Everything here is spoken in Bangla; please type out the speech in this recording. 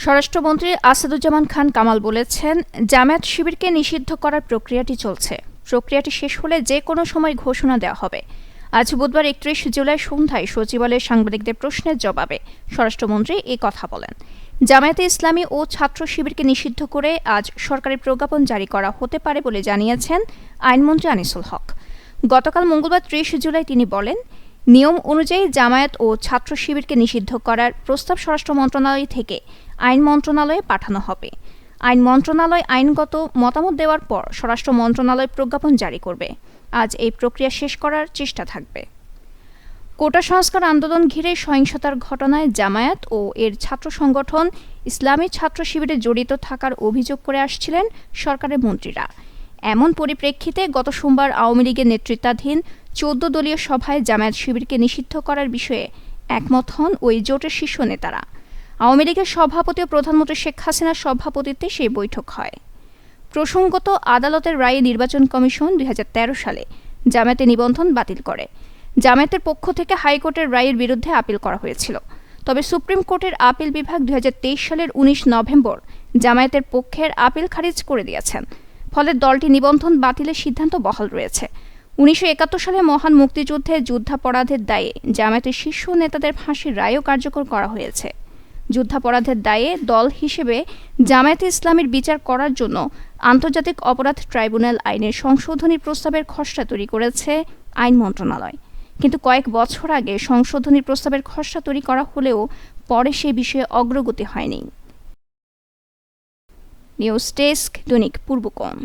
স্বরাষ্ট্রমন্ত্রী আসাদুজ্জামান খান কামাল বলেছেন, জামায়াত শিবিরকে নিষিদ্ধ করার প্রক্রিয়াটি চলছে। প্রক্রিয়াটি শেষ হলে যে কোনো সময় ঘোষণা দেওয়া হবে। আজ বুধবার ৩১ জুলাই সন্ধ্যায় সচিবালয়ে সাংবাদিকদের প্রশ্নের জবাবে স্বরাষ্ট্রমন্ত্রী এই কথা বলেন। জামায়াতে ইসলামী ও ছাত্র শিবিরকে নিষিদ্ধ করে আজ সরকারি প্রজ্ঞাপন জারি করা হতে পারে বলে জানিয়েছেন আইনমন্ত্রী আনিসুল হক। গতকাল মঙ্গলবার ৩০ জুলাই তিনি বলেন, নিয়ম অনুযায়ী জামায়াত ও ছাত্র শিবিরকে নিষিদ্ধ করার প্রস্তাব স্বরাষ্ট্র মন্ত্রণালয় থেকে আইন মন্ত্রণালয়ে পাঠানো হবে। আইন মন্ত্রণালয় আইনগত মতামত দেওয়ার পর স্বরাষ্ট্র মন্ত্রণালয় প্রজ্ঞাপন জারি করবে। আজ এই প্রক্রিয়া শেষ করার চেষ্টা থাকবে। কোটা সংস্কার আন্দোলন ঘিরে সহিংসতার ঘটনায় জামায়াত ও এর ছাত্র সংগঠন ইসলামী ছাত্র শিবিরে জড়িত থাকার অভিযোগ করে আসছিলেন সরকারের মন্ত্রীরা। এমন পরিপ্রেক্ষিতে গত সোমবার আওয়ামী লীগের নেতৃত্বাধীন ১৪ দলীয় সভায় জামায়াত শিবিরকে নিষিদ্ধ করার বিষয়ে একমত হন ওই জোটের শীর্ষ নেতারা। আওয়ামী লীগের সভাপতি ও প্রধানমন্ত্রী শেখ হাসিনার সভাপতিত্বে সেই বৈঠক হয়। প্রসঙ্গত, আদালতের রায়ে নির্বাচন কমিশন ২০১৩ সালে জামায়াতের নিবন্ধন বাতিল করে। জামায়াতের পক্ষ থেকে হাইকোর্টের রায়ের বিরুদ্ধে আপিল করা হয়েছিল। তবে সুপ্রিম কোর্টের আপিল বিভাগ ২০২৩ সালের ১৯ নভেম্বর জামায়াতের পক্ষের আপিল খারিজ করে দিয়েছেন। ফলে দলটি নিবন্ধন বাতিলের সিদ্ধান্ত বহাল রয়েছে। ১৯৭১ সালে মহান মুক্তিযুদ্ধে যুদ্ধাপরাধের দায়ে জামায়াতের শীর্ষ নেতাদের ফাঁসির রায়ও কার্যকর করা হয়েছে। যুদ্ধাপরাধের দায়ে দল হিসেবে জামায়াতে ইসলামীর বিচার করার জন্য আন্তর্জাতিক অপরাধ ট্রাইব্যুনাল আইনের সংশোধনী প্রস্তাবের খসড়া তৈরি করেছে আইন মন্ত্রণালয়। কিন্তু কয়েক বছর আগে সংশোধনী প্রস্তাবের খসড়া তৈরি করা হলেও পরে সে বিষয়ে অগ্রগতি হয়নি। নিউজ ডেস্ক, দৈনিক পূর্বকোণ।